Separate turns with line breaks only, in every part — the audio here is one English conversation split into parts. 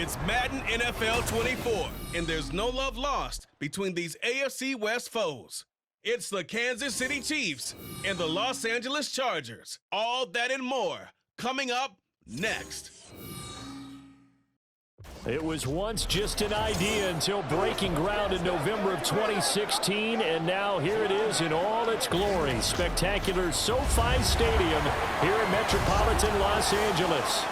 It's Madden NFL 24, and there's no love lost between these AFC West foes. It's the Kansas City Chiefs and the Los Angeles Chargers. All that and more coming up next.
It was once just an idea until breaking ground in November of 2016, and now here it is in all its glory. Spectacular SoFi Stadium here in metropolitan Los Angeles.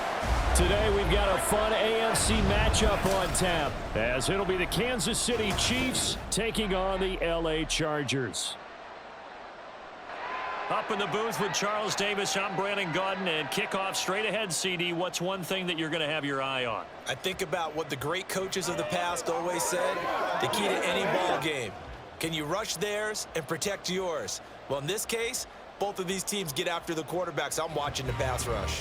Today we've got a fun AFC matchup on tap, as it'll be the Kansas City Chiefs taking on the LA Chargers.
Up in the booth with Charles Davis, I'm Brandon Gaudin, and kickoff straight ahead, CD. What's one thing that you're going to have your eye on?
I think about what the great coaches of the past always said, the key to any ball game. Can you rush theirs and protect yours? Well, in this case, both of these teams get after the quarterbacks. I'm watching the pass rush.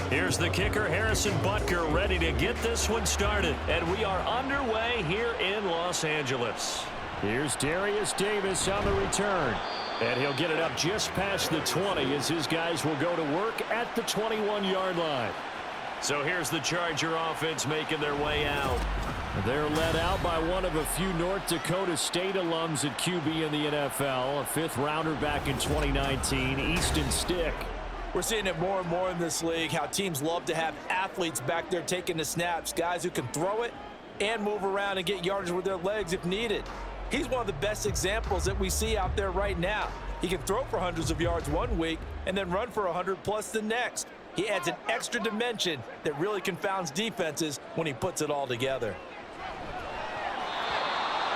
Here's the kicker, Harrison Butker, ready to get this one started. And we are underway here in Los Angeles.
Here's Darius Davis on the return. And he'll get it up just past the 20 as his guys will go to work at the 21-yard line.
So here's the Charger offense making their way out.
They're led out by one of a few North Dakota State alums at QB in the NFL, a fifth-rounder back in 2019, Easton Stick.
We're seeing it more and more in this league, how teams love to have athletes back there taking the snaps, guys who can throw it and move around and get yardage with their legs if needed. He's one of the best examples that we see out there right now. He can throw for hundreds of yards one week and then run for 100+ the next. He adds an extra dimension that really confounds defenses when he puts it all together.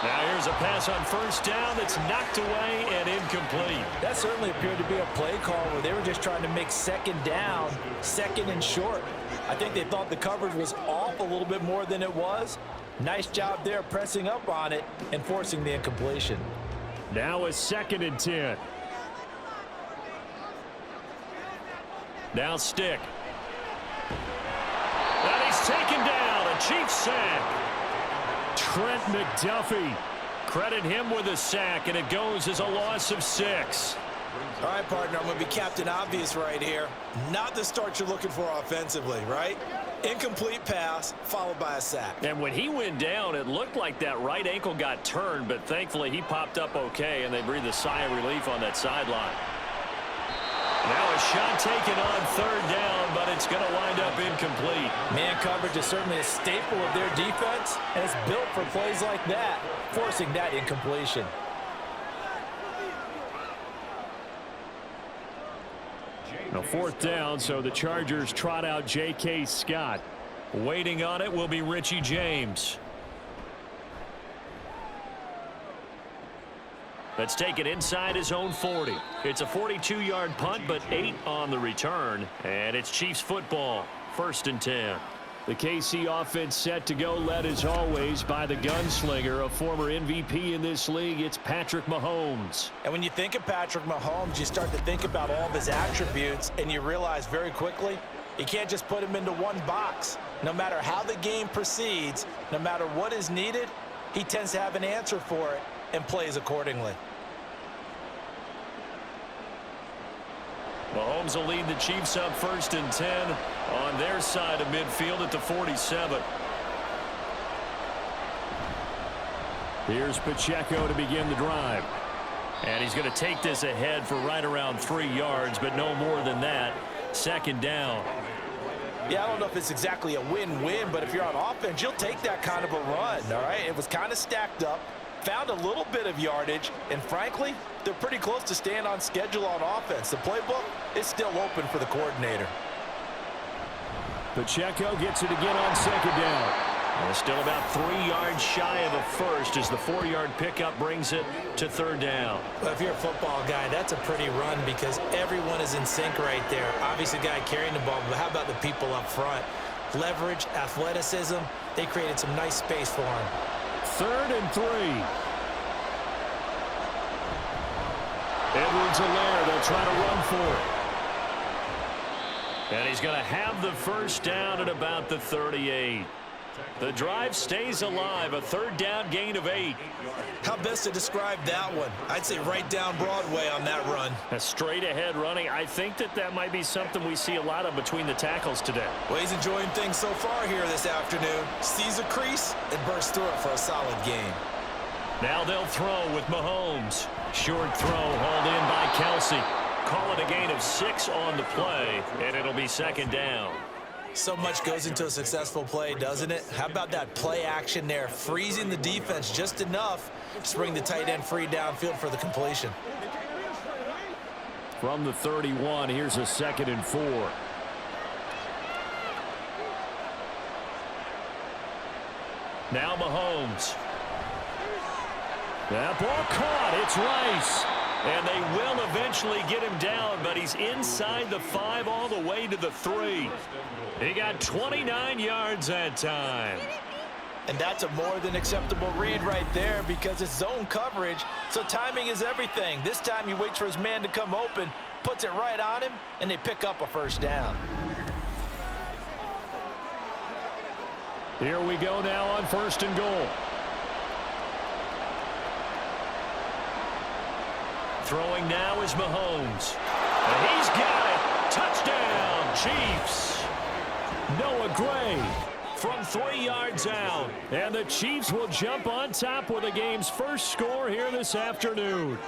Now here's a pass on first down that's knocked away and incomplete.
That certainly appeared to be a play call where they were just trying to make second down, second and short. I think they thought the coverage was off a little bit more than it was. Nice job there pressing up on it and forcing the incompletion.
Now a 2nd and 10.
Now Stick. And he's taken down, a Chiefs sack.
Trent McDuffie.
Credit him with a sack, and it goes as a loss of 6.
All right, partner, I'm going to be Captain Obvious right here. Not the start you're looking for offensively, right? Incomplete pass followed by a sack.
And when he went down, it looked like that right ankle got turned, but thankfully he popped up okay, and they breathed a sigh of relief on that sideline. Now a shot taken on 3rd down, but it's going to wind up incomplete.
Man coverage is certainly a staple of their defense, and it's built for plays like that, forcing that incompletion.
Now 4th down, so the Chargers trot out J.K. Scott.
Waiting on it will be Richie James. Let's take it inside his own 40. It's a 42-yard punt, but 8 on the return. And it's Chiefs football, 1st and 10.
The KC offense set to go, led as always by the gunslinger, a former MVP in this league. It's Patrick Mahomes.
And when you think of Patrick Mahomes, you start to think about all of his attributes, and you realize very quickly you can't just put him into one box. No matter how the game proceeds, no matter what is needed, he tends to have an answer for it and plays accordingly.
Mahomes will lead the Chiefs up 1st and 10 on their side of midfield at the 47.
Here's Pacheco to begin the drive.
And he's going to take this ahead for right around 3 yards, but no more than that. 2nd down.
Yeah, I don't know if it's exactly a win-win, but if you're on offense, you'll take that kind of a run, all right? It was kind of stacked up, found a little bit of yardage, and frankly, they're pretty close to staying on schedule on offense. The playbook is still open for the coordinator.
Pacheco gets it again on 2nd down.
And still about 3 yards shy of a first as the 4-yard pickup brings it to third down.
Well, if you're a football guy, that's a pretty run because everyone is in sync right there. Obviously, the guy carrying the ball, but how about the people up front? Leverage, athleticism, they created some nice space for him.
3rd and 3. Edwards-Helaire, they'll try to run for it.
And he's going to have the first down at about the 38. The drive stays alive, a 3rd down gain of 8.
How best to describe that one? I'd say right down Broadway on that run.
A straight ahead running. I think that might be something we see a lot of between the tackles today.
Well, he's enjoying things so far here this afternoon. Sees a crease and bursts through it for a solid game.
Now they'll throw with Mahomes. Short throw hauled in by Kelsey. Call it a gain of 6 on the play, and it'll be 2nd down.
So much goes into a successful play, doesn't it? How about that play action there, freezing the defense just enough to bring the tight end free downfield for the completion.
From the 31, here's a 2nd and 4.
Now Mahomes.
That ball caught. It's Rice.
And they will eventually get him down, but he's inside the 5 all the way to the 3. He got 29 yards that time.
And that's a more than acceptable read right there because it's zone coverage, so timing is everything. This time he waits for his man to come open, puts it right on him, and they pick up a first down.
Here we go now on 1st and goal.
Throwing now is Mahomes. And he's got it. Touchdown, Chiefs.
Noah Gray
from 3 yards out.
And the Chiefs will jump on top with the game's first score here this afternoon.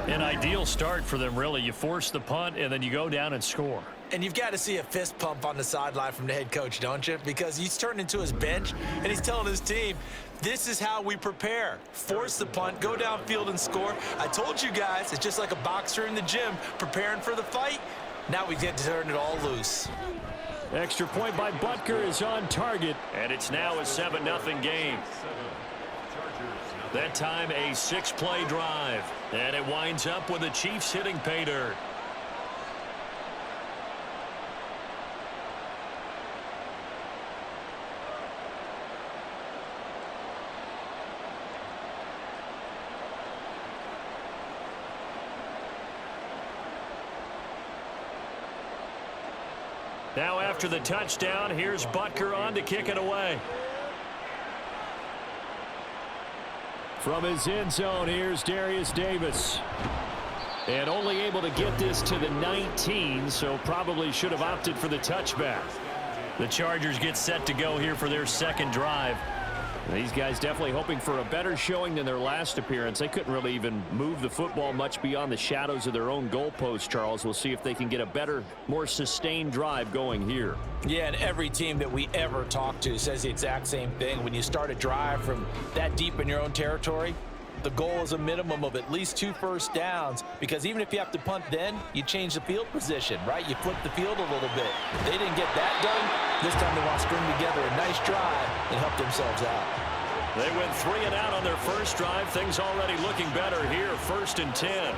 An ideal start for them, really. You force the punt, and then you go down and score.
And you've got to see a fist pump on the sideline from the head coach, don't you? Because he's turned into his bench, and he's telling his team, this is how we prepare. Force the punt, go downfield and score. I told you guys, it's just like a boxer in the gym preparing for the fight. Now we get to turn it all loose.
Extra point by Butker is on target.
And it's now a 7-0 game. That time a 6-play drive. And it winds up with the Chiefs hitting pay dirt. Now after the touchdown, here's Butker on to kick it away.
From his end zone, here's Darius Davis. And only able to get this to the 19, so probably should have opted for the touchback.
The Chargers get set to go here for their 2nd drive.
These guys definitely hoping for a better showing than their last appearance. They couldn't really even move the football much beyond the shadows of their own goalpost, Charles. We'll see if they can get a better, more sustained drive going here.
Yeah, and every team that we ever talk to says the exact same thing. When you start a drive from that deep in your own territory, the goal is a minimum of at least 2 first downs, because even if you have to punt then, you change the field position, right? You flip the field a little bit. They didn't get that done. This time they want to string together a nice drive and help themselves out.
They went 3 and out on their first drive. Things already looking better here, 1st and 10.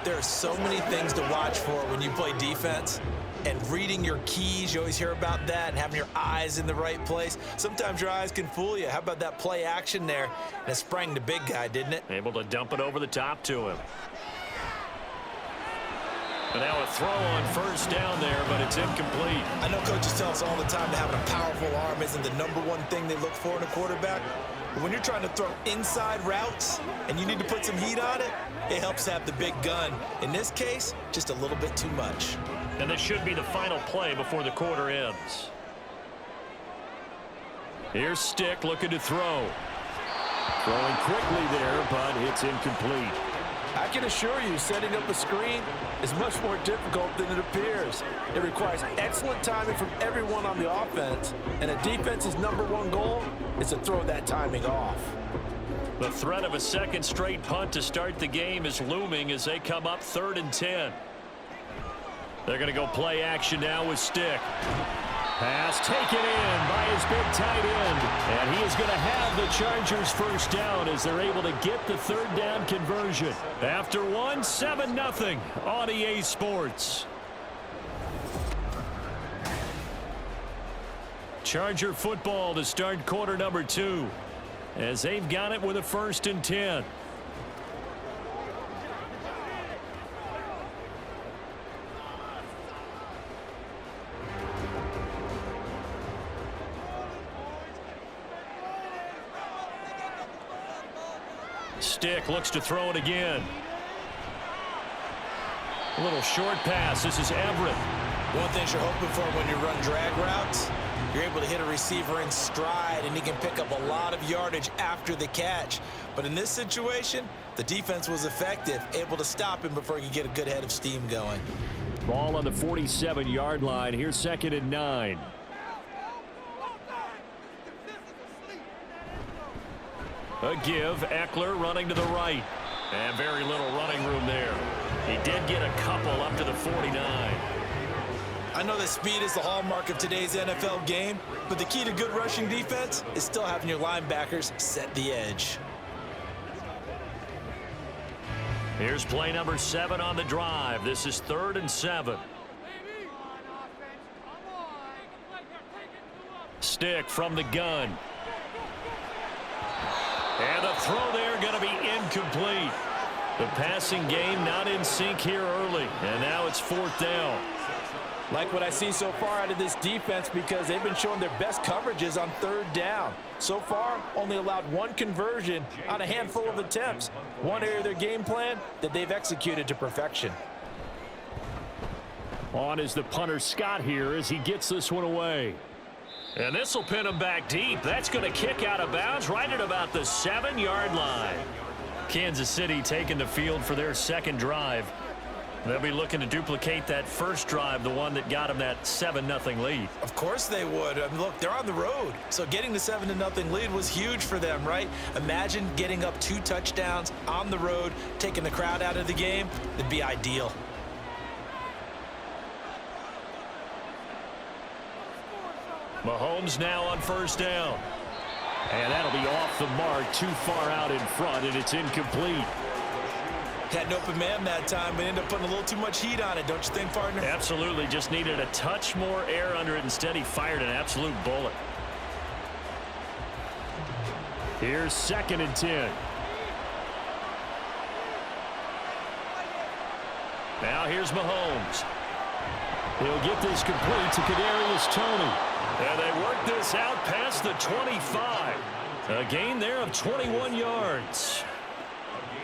There are so many things to watch for when you play defense. And reading your keys, you always hear about that, and having your eyes in the right place. Sometimes your eyes can fool you. How about that play action there? And it sprang the big guy, didn't it?
Able to dump it over the top to him. And now a throw on 1st down there, but it's incomplete.
I know coaches tell us all the time that having a powerful arm isn't the #1 thing they look for in a quarterback. But when you're trying to throw inside routes and you need to put some heat on it, it helps to have the big gun. In this case, just a little bit too much.
And this should be the final play before the quarter ends. Here's Stick looking to throw.
Throwing quickly there, but it's incomplete.
I can assure you, setting up a screen is much more difficult than it appears. It requires excellent timing from everyone on the offense, and a defense's #1 goal is to throw that timing off.
The threat of a 2nd straight punt to start the game is looming as they come up 3rd and 10. They're going to go play action now with Stick.
Pass taken in by his big tight end. And he is going to have the Chargers first down as they're able to get the third down conversion. After one, 7-0 on EA Sports. Charger football to start quarter number 2 as they've got it with a 1st and 10. Stick looks to throw it again. A little short pass. This is Everett.
One thing you're hoping for when you run drag routes, you're able to hit a receiver in stride, and he can pick up a lot of yardage after the catch. But in this situation, the defense was effective, able to stop him before he could get a good head of steam going.
Ball on the 47-yard line. Here's 2nd and 9. A give. Eckler running to the right. And very little running room there. He did get a couple up to the 49.
I know that speed is the hallmark of today's NFL game, but the key to good rushing defense is still having your linebackers set the edge.
Here's play number 7 on the drive. This is 3rd and 7. Stick from the gun. And the throw there going to be incomplete. The passing game not in sync here early. And now it's 4th down.
Like what I see so far out of this defense because they've been showing their best coverages on 3rd down. So far, only allowed 1 conversion on a handful of attempts. One area of their game plan that they've executed to perfection.
On is the punter Scott here as he gets this one away. And this will pin him back deep. That's going to kick out of bounds right at about the 7-yard line. Kansas City taking the field for their 2nd drive. They'll be looking to duplicate that first drive, the one that got them that 7-0 lead.
Of course they would. I mean, look, they're on the road. So getting the 7-0 lead was huge for them, right? Imagine getting up 2 touchdowns on the road, taking the crowd out of the game. It'd be ideal.
Mahomes now on 1st down. And that'll be off the mark, too far out in front, and it's incomplete.
Had an open man that time, but ended up putting a little too much heat on it, don't you think, partner?
Absolutely. Just needed a touch more air under it. Instead, he fired an absolute bullet. Here's 2nd and 10. Now here's Mahomes. He'll get this complete to Kadarius Toney. And they work this out past the 25. A gain there of 21 yards.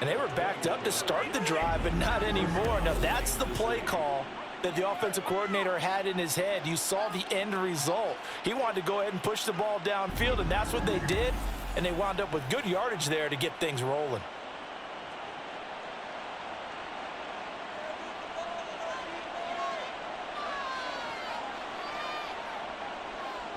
And they were backed up to start the drive, but not anymore. Now, that's the play call that the offensive coordinator had in his head. You saw the end result. He wanted to go ahead and push the ball downfield, and that's what they did. And they wound up with good yardage there to get things rolling.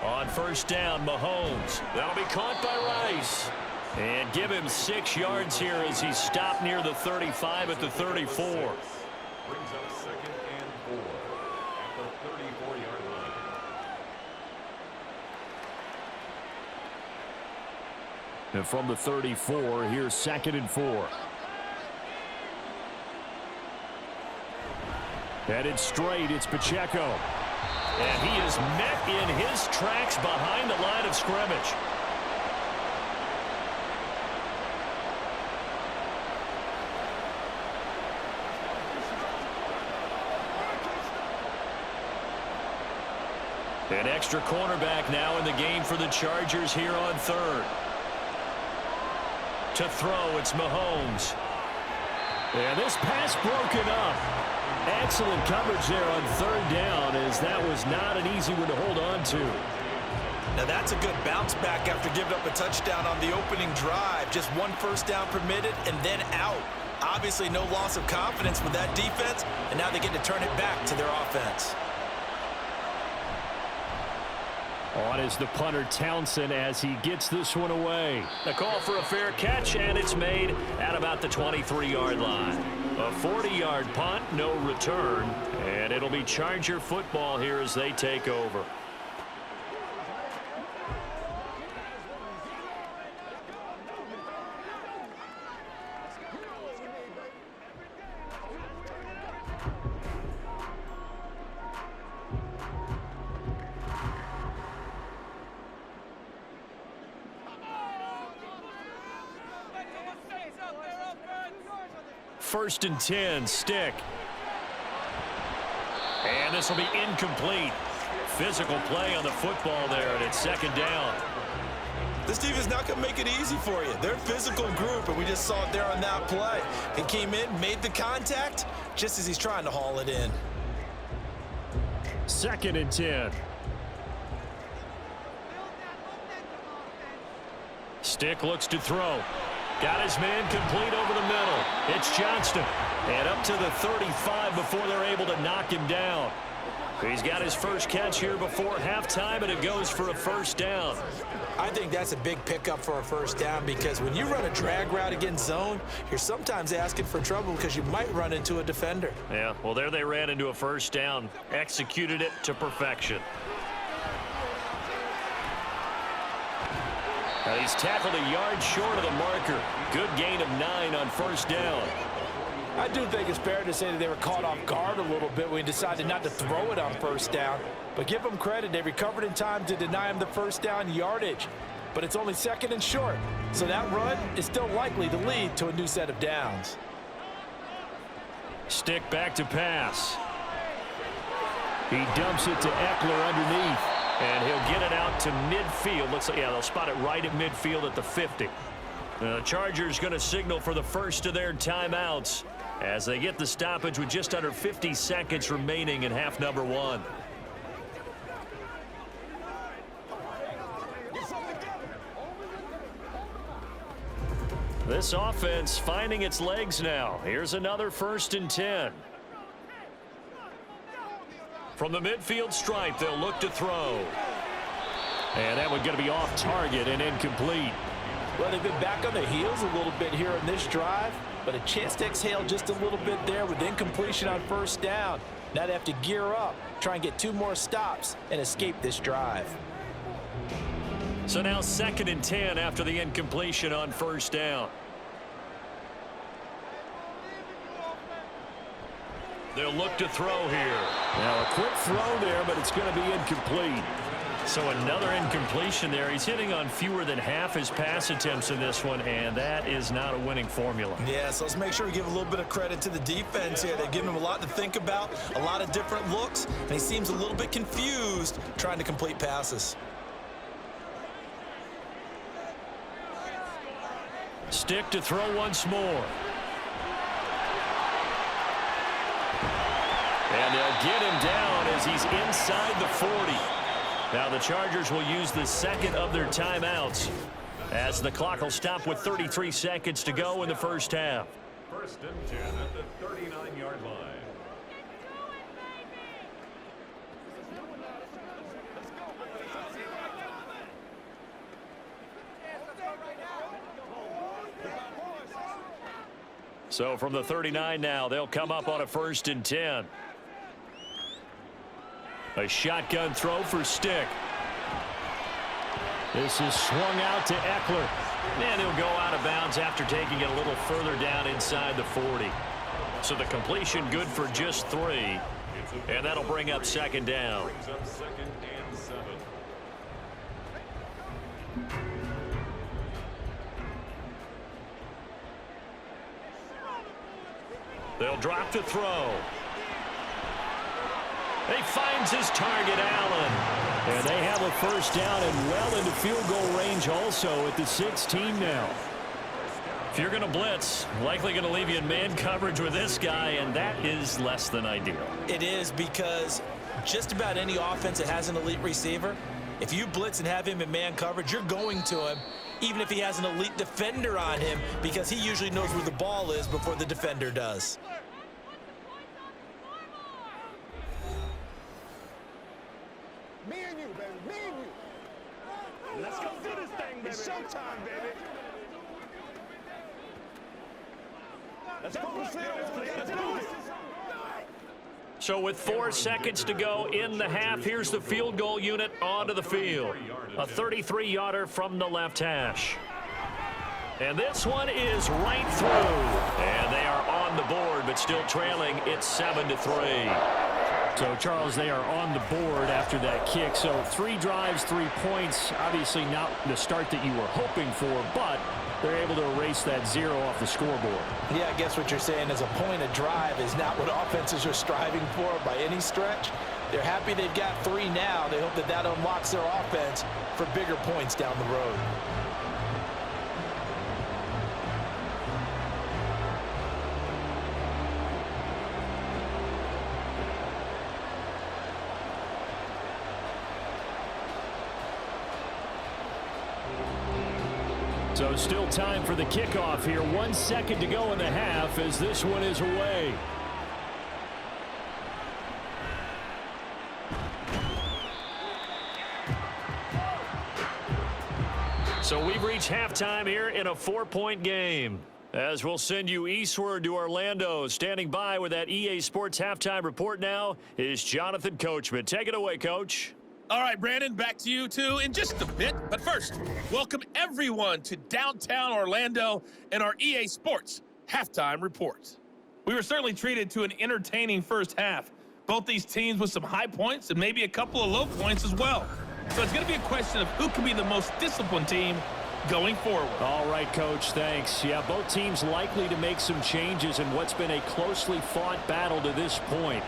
On 1st down, Mahomes. That'll be caught by Rice. And give him 6 yards here as he's stopped near the 35 at the 34.
Brings up 2nd and 4 at the 34-yard line.
And from the 34, here's 2nd and 4. Headed straight, it's Pacheco. And he is met in his tracks behind the line of scrimmage. An extra cornerback now in the game for the Chargers here on 3rd. To throw, it's Mahomes. And this pass broken up. Excellent coverage there on 3rd down, as that was not an easy one to hold on to.
Now that's a good bounce back after giving up a touchdown on the opening drive. Just 1 first down permitted and then out. Obviously no loss of confidence with that defense, and now they get to turn it back to their offense.
On is the punter Townsend as he gets this one away. The call for a fair catch, and it's made at about the 23-yard line. A 40-yard punt, no return, and it'll be Charger football here as they take over.
first and 10. Stick. And this will be incomplete. Physical play on the football there, and it's second down.
This team is not going to make it easy for you. They're a physical group, and we just saw it there on that play. He came in, made the contact, just as he's trying to haul it in.
Second and 10.
Stick looks to throw. Got his man complete over the middle. It's Johnston. And up to the 35 before they're able to knock him down. He's got his first catch here before halftime, and it goes for a first down.
I think that's a big pickup for a first down, because when you run a drag route against zone, you're sometimes asking for trouble because you might run into a defender.
Yeah, well, there they ran into a first down. Executed it to perfection. Now he's tackled a yard short of the marker. Good gain of 9 on first down.
I do think it's fair to say that they were caught off guard a little bit when he decided not to throw it on first down. But give them credit, they recovered in time to deny him the first down yardage. But it's only second and short, so that run is still likely to lead to a new set of downs.
Stick back to pass.
He dumps it to Eckler underneath.
And he'll get it out to midfield. Looks like, yeah, they'll spot it right at midfield at the 50. The Chargers going to signal for the first of their timeouts as they get the stoppage with just under 50 seconds remaining in half number 1. This offense finding its legs now. Here's another first and 10. From the midfield stripe, they'll look to throw. And that one going to be off target and incomplete.
Well, they've been back on their heels a little bit here in this drive, but a chance to exhale just a little bit there with incompletion on first down. Now they have to gear up, try and get 2 more stops and escape this drive.
So now second and 10 after the incompletion on first down. They'll look to throw here.
Now a quick throw there, but it's going to be incomplete.
So another incompletion there. He's hitting on fewer than half his pass attempts in this one, and that is not a winning formula.
Yeah, so let's make sure we give a little bit of credit to the defense here. They've given him a lot to think about, a lot of different looks, and he seems a little bit confused trying to complete passes.
Stick to throw once more. And they'll get him down as he's inside the 40. Now the Chargers will use the second of their timeouts as the clock will stop with 33 seconds to go in the first half.
First and 10 at the 39-yard line.
So from the 39 now, they'll come up on a first and 10. A shotgun throw for Stick.
This is swung out to Eckler.
And he'll go out of bounds after taking it a little further down inside the 40. So the completion good for just 3. And that'll bring up second down.
Brings up second and 7.
They'll drop to throw. He finds his target, Allen.
And they have a first down and well into field goal range also at the 16 now.
If you're going to blitz, likely going to leave you in man coverage with this guy, and that is less than ideal.
It is, because just about any offense that has an elite receiver, if you blitz and have him in man coverage, you're going to him, even if he has an elite defender on him, because he usually knows where the ball is before the defender does.
Me and you, baby. Me and you. Let's go do this thing, baby. It's showtime, baby. Let's focus in. Let's do this.
So with 4 seconds to go in the half, here's the field goal unit onto the field. A 33-yarder from the left hash. And this one is right through. And they are on the board, but still trailing. It's 7-3.
So, Charles, they are on the board after that kick. So 3 drives, 3 points. Obviously not the start that you were hoping for, but they're able to erase that 0 off the scoreboard.
Yeah, I guess what you're saying is a point a drive is not what offenses are striving for by any stretch. They're happy they've got 3 now. They hope that that unlocks their offense for bigger points down the road.
So still time for the kickoff here. 1 second to go in the half as this one is away. So we've reached halftime here in a 4-point game. As we'll send you eastward to Orlando. Standing by with that EA Sports halftime report now is Jonathan Coachman. Take it away, Coach.
All right, Brandon, back to you, too, in just a bit. But first, welcome everyone to downtown Orlando and our EA Sports halftime report. We were certainly treated to an entertaining first half. Both these teams with some high points and maybe a couple of low points as well. So it's going to be a question of who can be the most disciplined team going forward.
All right, Coach, thanks. Yeah, both teams likely to make some changes in what's been a closely fought battle to this point.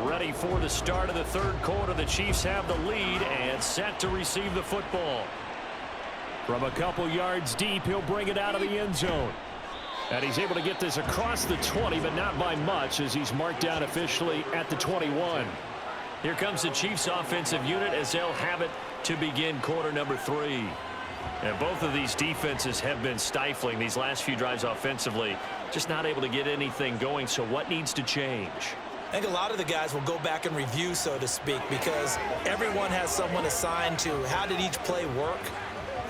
Ready for the start of the third quarter. The Chiefs have the lead and set to receive the football. From a couple yards deep, he'll bring it out of the end zone. And he's able to get this across the 20, but not by much as he's marked down officially at the 21. Here comes the Chiefs offensive unit as they'll have it to begin quarter number 3. And both of these defenses have been stifling these last few drives offensively. Just not able to get anything going, so what needs to change?
I think a lot of the guys will go back and review, so to speak, because everyone has someone assigned to how did each play work.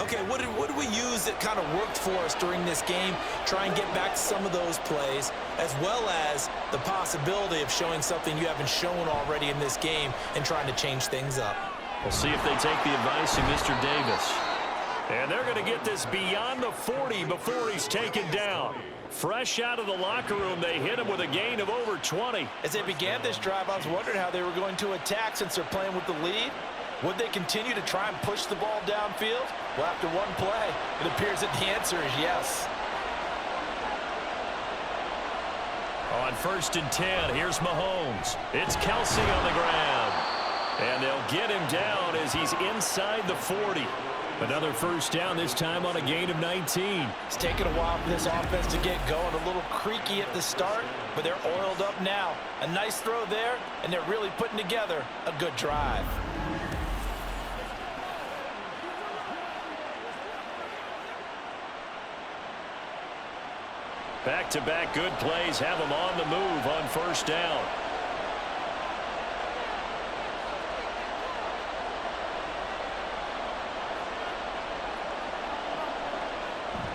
Okay, what did we use that kind of worked for us during this game? Try and get back to some of those plays, as well as the possibility of showing something you haven't shown already in this game and trying to change things up.
We'll see if they take the advice of Mr. Davis. And they're going to get this beyond the 40 before he's taken down. Fresh out of the locker room, they hit him with a gain of over 20.
As they began this drive, I was wondering how they were going to attack since they're playing with the lead. Would they continue to try and push the ball downfield? Well, after one play, it appears that the answer is yes.
On 1st and 10, here's Mahomes. It's Kelsey on the ground. And they'll get him down as he's inside the 40. Another first down, this time on a gain of 19.
It's taken a while for this offense to get going. A little creaky at the start, but they're oiled up now. A nice throw there, and they're really putting together a good drive.
Back-to-back good plays have them on the move on first down.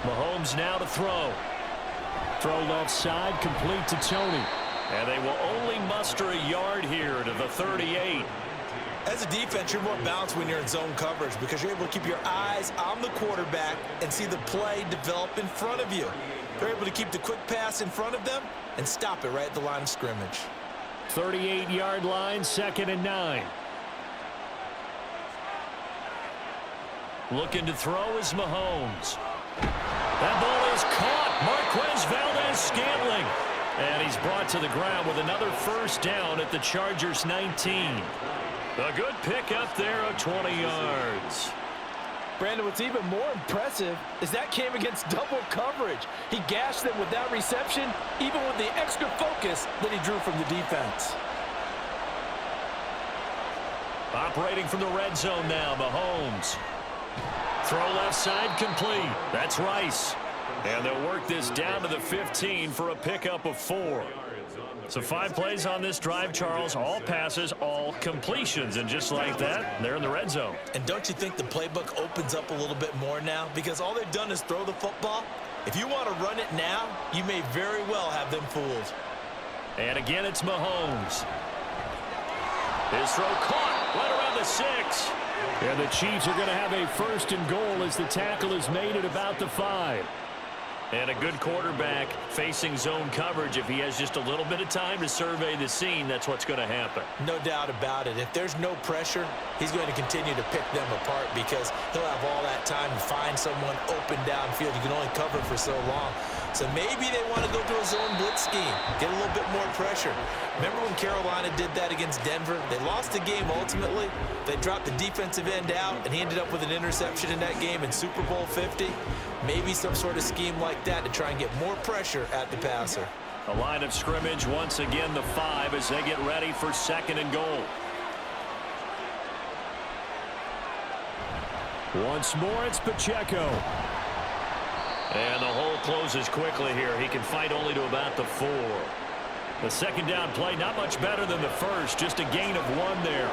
Mahomes now to throw. Throw left side, complete to Tony. And they will only muster a yard here to the 38.
As a defense, you're more balanced when you're in zone coverage because you're able to keep your eyes on the quarterback and see the play develop in front of you. They're able to keep the quick pass in front of them and stop it right at the line of scrimmage.
38-yard line, 2nd and 9. Looking to throw is Mahomes. That ball is caught. Marquez Valdes-Scantling. And he's brought to the ground with another first down at the Chargers' 19. A good pick up there of 20 yards.
Brandon, what's even more impressive is that came against double coverage. He gashed them with that reception, even with the extra focus that he drew from the defense.
Operating from the red zone now, Mahomes. Throw left side complete. That's Rice.
And they'll work this down to the 15 for a pickup of 4. So 5 plays on this drive, Charles. All passes, all completions. And just like that, they're in the red zone.
And don't you think the playbook opens up a little bit more now? Because all they've done is throw the football. If you want to run it now, you may very well have them fooled.
And again, it's Mahomes. His throw caught right around the 6.
And the Chiefs are going to have a 1st and goal as the tackle is made at about the 5.
And a good quarterback facing zone coverage. If he has just a little bit of time to survey the scene, that's what's going to happen.
No doubt about it. If there's no pressure, he's going to continue to pick them apart because he'll have all that time to find someone open downfield. You can only cover for so long. So maybe they want to go to a zone blitz scheme, get a little bit more pressure. Remember when Carolina did that against Denver? They lost the game ultimately. They dropped the defensive end out, and he ended up with an interception in that game in Super Bowl 50. Maybe some sort of scheme like that to try and get more pressure at the passer.
A line of scrimmage, once again the 5 as they get ready for 2nd and goal.
Once more, it's Pacheco.
And the hole closes quickly here. He can fight only to about the 4. The 2nd down play, not much better than the 1st, just a gain of 1 there.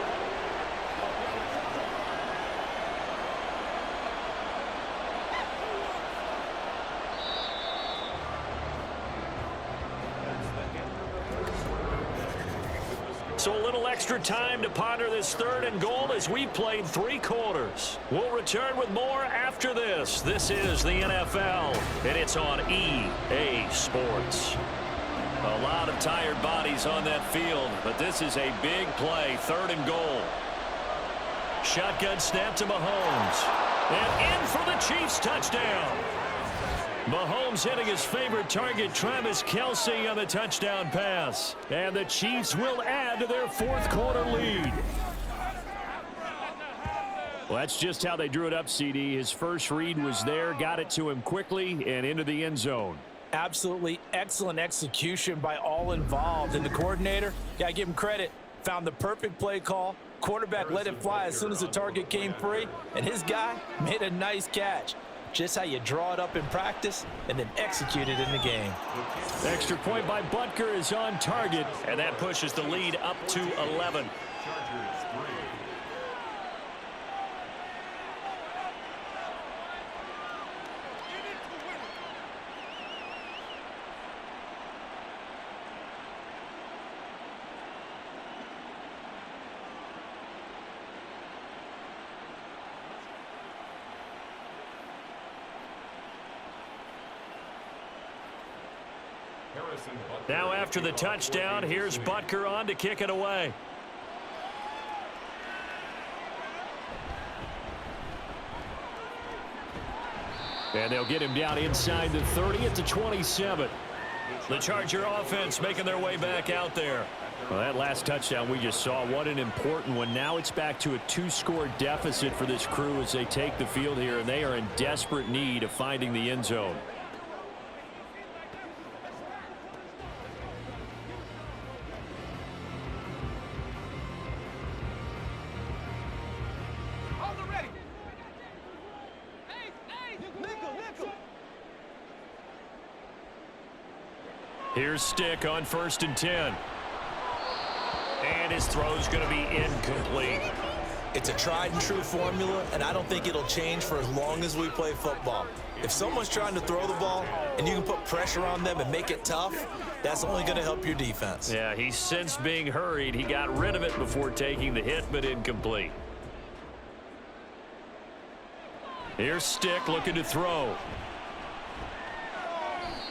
So a little extra time to ponder this 3rd and goal as we played 3 quarters. We'll return with more after this. This is the NFL, and it's on EA Sports. A lot of tired bodies on that field, but this is a big play, 3rd and goal. Shotgun snap to Mahomes. And in for the Chiefs touchdown. Mahomes hitting his favorite target, Travis Kelce, on the touchdown pass. And the Chiefs will add to their 4th quarter lead. Well, that's just how they drew it up, CD. His first read was there, got it to him quickly, and into the end zone.
Absolutely excellent execution by all involved. And the coordinator, got to give him credit, found the perfect play call. Quarterback let it fly as soon as the target came free, and his guy made a nice catch. Just how you draw it up in practice and then execute it in the game.
Extra point by Butker is on target.
And that pushes the lead up to 11.
Chargers 3.
Now after the touchdown, here's Butker on to kick it away.
And they'll get him down inside the 30 at the 27.
The Charger offense making their way back out there.
Well, that last touchdown we just saw, what an important one. Now it's back to a 2-score deficit for this crew as they take the field here, and they are in desperate need of finding the end zone.
Here's Stick on 1st and 10. And his throw's going to be incomplete.
It's a tried and true formula, and I don't think it'll change for as long as we play football. If someone's trying to throw the ball and you can put pressure on them and make it tough, that's only going to help your defense.
Yeah, he sensed being hurried. He got rid of it before taking the hit, but incomplete. Here's Stick looking to throw.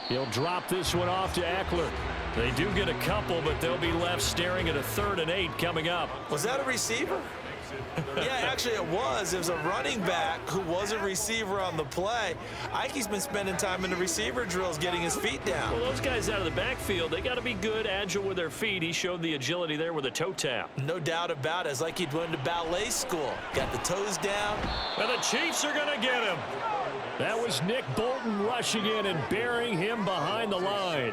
He'll drop this one off to Eckler.
They do get a couple, but they'll be left staring at a 3rd and 8 coming up.
Was that a receiver? Yeah, actually it was. It was a running back who was a receiver on the play. Ike's been spending time in the receiver drills getting his feet down.
Well, those guys out of the backfield, they got to be good, agile with their feet. He showed the agility there with a toe tap.
No doubt about it. It's like he'd went to ballet school. Got the toes down.
And the Chiefs are going to get him.
That was Nick Bolton rushing in and burying him behind the line.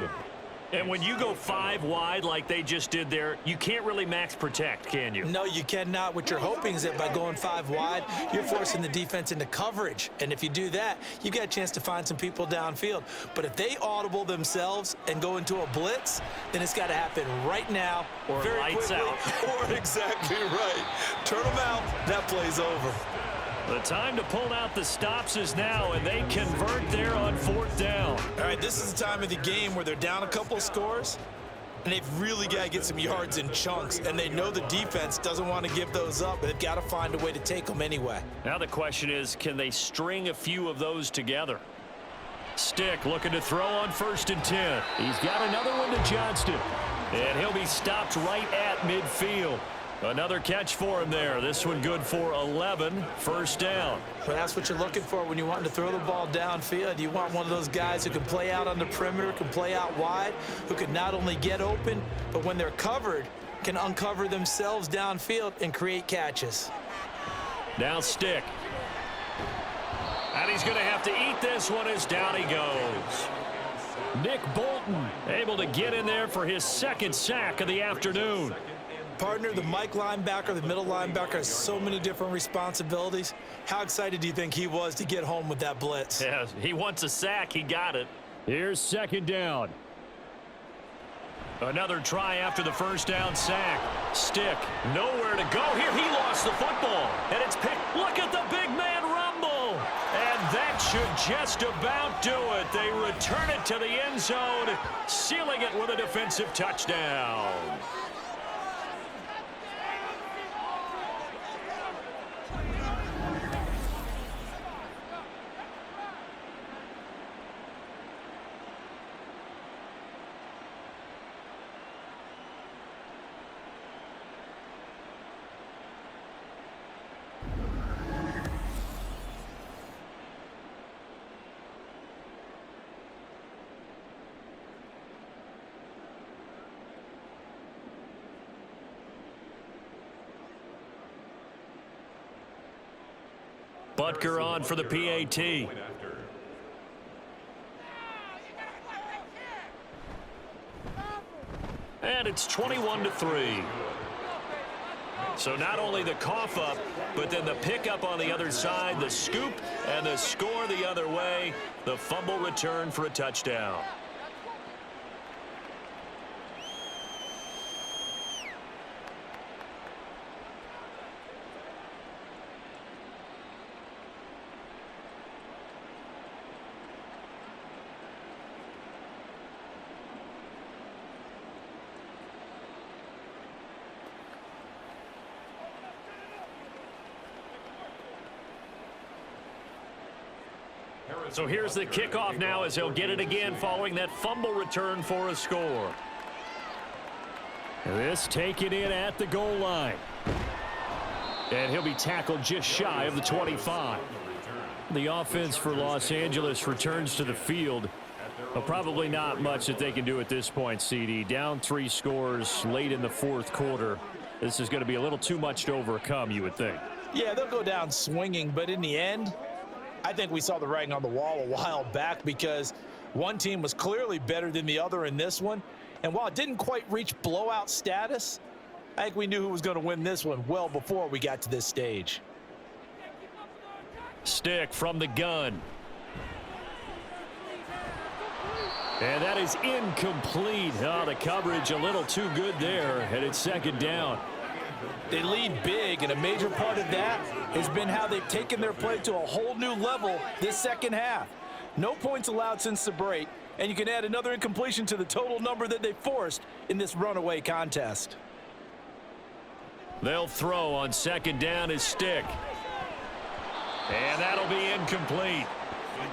And when you go 5 wide like they just did there, you can't really max protect, can you?
No, you cannot. What you're hoping is that by going 5 wide, you're forcing the defense into coverage. And if you do that, you got a chance to find some people downfield. But if they audible themselves and go into a blitz, then it's got to happen right now.
Or
very
lights
quickly,
out.
Or exactly right. Turn them out. That play's over.
The time to pull out the stops is now, and they convert there on 4th down.
All right, this is the time of the game where they're down a couple of scores, and they've really got to get some yards in chunks, and they know the defense doesn't want to give those up, but they've got to find a way to take them anyway.
Now the question is, can they string a few of those together? Stick looking to throw on 1st and 10. He's got another one to Johnston, and he'll be stopped right at midfield. Another catch for him there. This one good for 11, 1st down.
Well, that's what you're looking for when you want to throw the ball downfield. You want one of those guys who can play out on the perimeter, can play out wide, who can not only get open, but when they're covered, can uncover themselves downfield and create catches.
Now Stick. And he's going to have to eat this one as down he goes. Nick Bolton able to get in there for his 2nd sack of the afternoon.
Partner, the Mike linebacker, the middle linebacker has so many different responsibilities. How excited do you think he was to get home with that blitz?
Yeah, he wants a sack. He got it.
Here's 2nd down.
Another try after the 1st down sack. Stick, nowhere to go here. He lost the football, and it's picked. Look at the big man rumble. And that should just about do it. They return it to the end zone, sealing it with a defensive touchdown. Butker on for the PAT. And it's 21-3. So not only the cough up, but then the pickup on the other side, the scoop, and the score the other way. The fumble return for a touchdown. So here's the kickoff now as he'll get it again following that fumble return for a score.
This taken in at the goal line. And he'll be tackled just shy of the 25. The offense for Los Angeles returns to the field. Well, probably not much that they can do at this point, CD. Down 3 scores late in the 4th quarter. This is going to be a little too much to overcome, you would think.
Yeah, they'll go down swinging, but in the end, I think we saw the writing on the wall a while back because one team was clearly better than the other in this one. And while it didn't quite reach blowout status, I think we knew who was going to win this one well before we got to this stage.
Stick from the gun. And that is incomplete. Oh, the coverage a little too good there, and it's 2nd down.
They lead big, and a major part of that has been how they've taken their play to a whole new level this 2nd half. No points allowed since the break, and you can add another incompletion to the total number that they forced in this runaway contest.
They'll throw on 2nd down as Stick. And that'll be incomplete.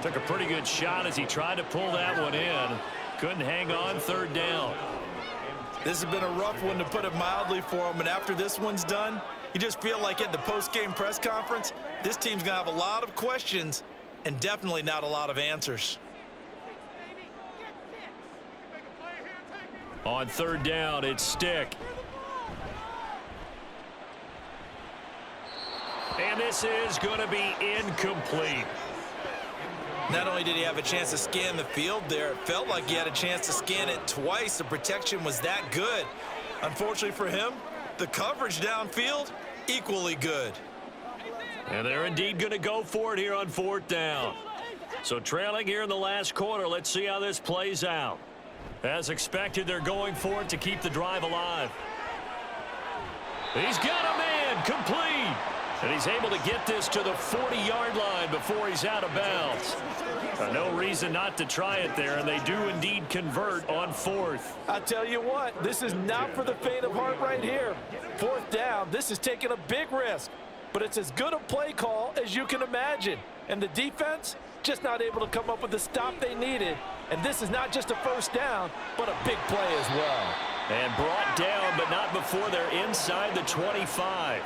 Took a pretty good shot as he tried to pull that one in. Couldn't hang on 3rd down.
This has been a rough one, to put it mildly, for him. And after this one's done, you just feel like at the post-game press conference, this team's going to have a lot of questions and definitely not a lot of answers.
On 3rd down, it's Stick. And this is going to be incomplete.
Not only did he have a chance to scan the field there, it felt like he had a chance to scan it twice. The protection was that good. Unfortunately for him, the coverage downfield, equally good.
And they're indeed going to go for it here on 4th down. So trailing here in the last quarter, let's see how this plays out. As expected, they're going for it to keep the drive alive. He's got a man, complete. And he's able to get this to the 40-yard line before he's out of bounds. No reason not to try it there, and they do indeed convert on 4th.
I tell you what, this is not for the faint of heart right here. 4th down, this is taking a big risk, but it's as good a play call as you can imagine. And the defense, just not able to come up with the stop they needed. And this is not just a first down, but a big play as well.
And brought down, but not before they're inside the 25.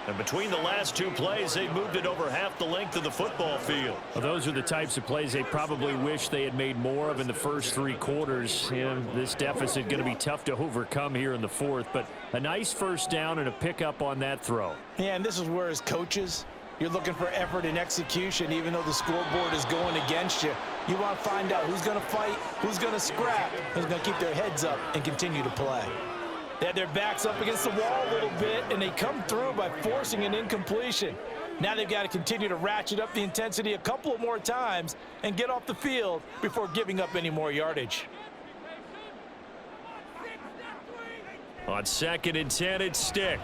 And between the last two plays, they moved it over half the length of the football field.
Well, those are the types of plays they probably wish they had made more of in the first 3 quarters. And this deficit going to be tough to overcome here in the 4th. But a nice first down and a pickup on that throw.
Yeah, and this is where as coaches, you're looking for effort and execution, even though the scoreboard is going against you. You want to find out who's going to fight, who's going to scrap, who's going to keep their heads up and continue to play. They had their backs up against the wall a little bit, and they come through by forcing an incompletion. Now they've got to continue to ratchet up the intensity a couple of more times and get off the field before giving up any more yardage.
On 2nd and 10, it's Stick.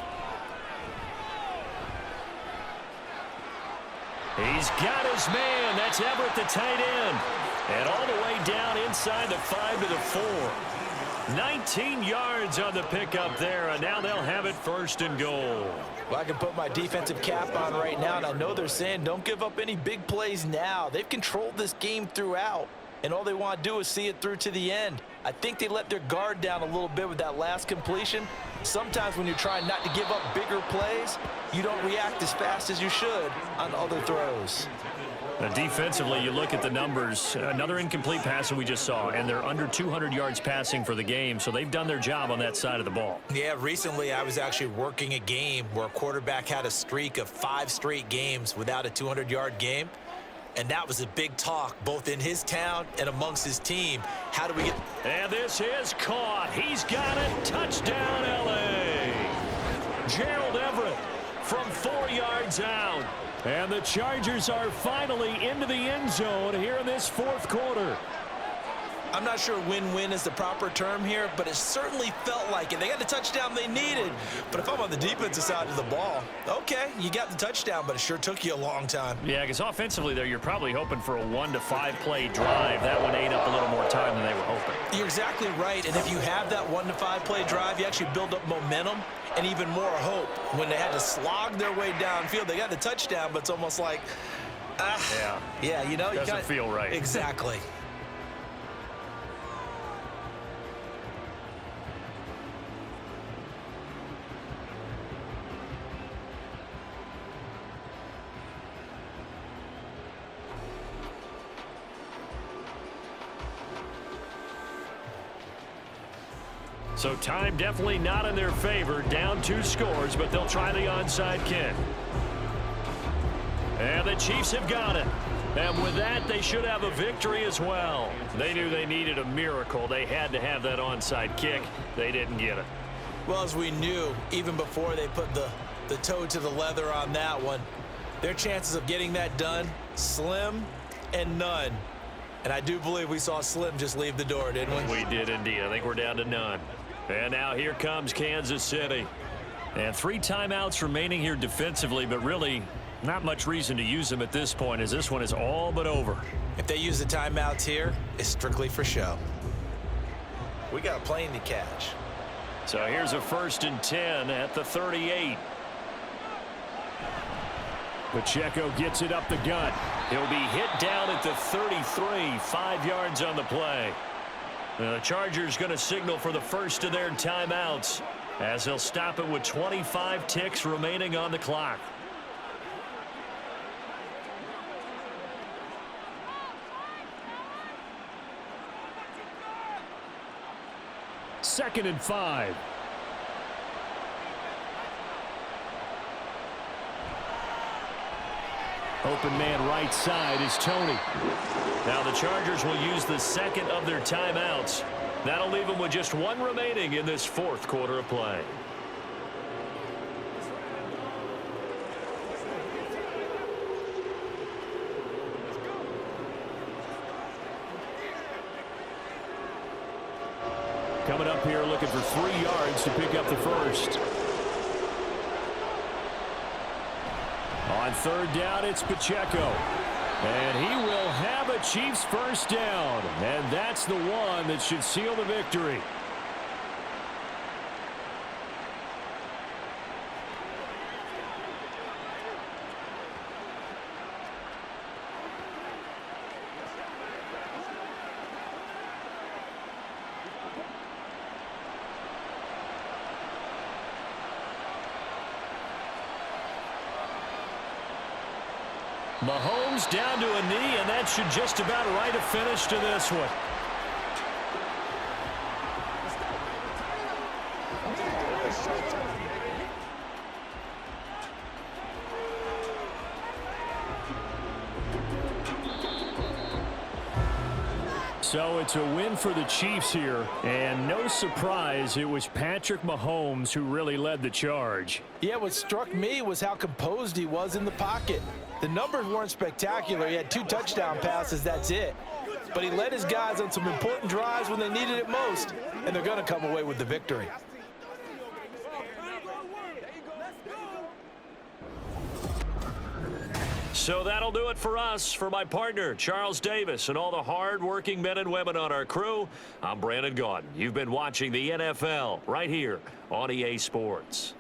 He's got his man. That's Everett, the tight end. And all the way down inside the 5 to the 4. 19 yards on the pickup there, and now they'll have it 1st and goal.
Well, I can put my defensive cap on right now, and I know they're saying don't give up any big plays now. They've controlled this game throughout, and all they want to do is see it through to the end. I think they let their guard down a little bit with that last completion. Sometimes when you're trying not to give up bigger plays, you don't react as fast as you should on other throws.
Defensively, you look at the numbers. Another incomplete pass that we just saw, and they're under 200 yards passing for the game, so they've done their job on that side of the ball.
Yeah, recently I was actually working a game where a quarterback had a streak of 5 straight games without a 200-yard game, and that was a big talk both in his town and amongst his team. How do we get...
And this is caught. He's got it. Touchdown, L.A. Gerald Everett from 4 yards out. And the Chargers are finally into the end zone here in this 4th quarter.
I'm not sure win-win is the proper term here, but it certainly felt like it. They got the touchdown they needed, but if I'm on the defensive side of the ball, okay, you got the touchdown, but it sure took you a long time.
Yeah, because offensively there, you're probably hoping for a 1 to 5 play drive. That one ate up a little more time than they were hoping.
You're exactly right, and if you have that 1 to 5 play drive, you actually build up momentum and even more hope. When they had to slog their way downfield, they got the touchdown, but it's almost like, yeah, you know,
doesn't feel right.
Exactly.
So time definitely not in their favor. Down 2 scores, but they'll try the onside kick. And the Chiefs have got it. And with that, they should have a victory as well. They knew they needed a miracle. They had to have that onside kick. They didn't get it.
Well, as we knew, even before they put the toe to the leather on that one, their chances of getting that done, slim and none. And I do believe we saw Slim just leave the door, didn't we?
We did indeed. I think we're down to none. And now here comes Kansas City. And 3 timeouts remaining here defensively, but really not much reason to use them at this point, as this one is all but over.
If they use the timeouts here, it's strictly for show. We got a plane to catch.
So here's a 1st and 10 at the 38.
Pacheco gets it up the gut.
He'll be hit down at the 33, 5 yards on the play. The Chargers going to signal for the first of their timeouts as they'll stop it with 25 ticks remaining on the clock.
Second and 5. Open man right side is Tony.
Now the Chargers will use the second of their timeouts. That'll leave them with just one remaining in this fourth quarter of play.
Coming up here looking for 3 yards to pick up the first. On third down, it's Pacheco. And he will have a Chiefs first down. And that's the one that should seal the victory. Mahomes down to a knee, and that should just about write a finish to this one. So it's a win for the Chiefs here, and no surprise, it was Patrick Mahomes who really led the charge.
Yeah, what struck me was how composed he was in the pocket. The numbers weren't spectacular. He had 2 touchdown passes, that's it. But he led his guys on some important drives when they needed it most, and they're going to come away with the victory.
So that'll do it for us. For my partner, Charles Davis, and all the hard-working men and women on our crew, I'm Brandon Gaudin. You've been watching the NFL right here on EA Sports.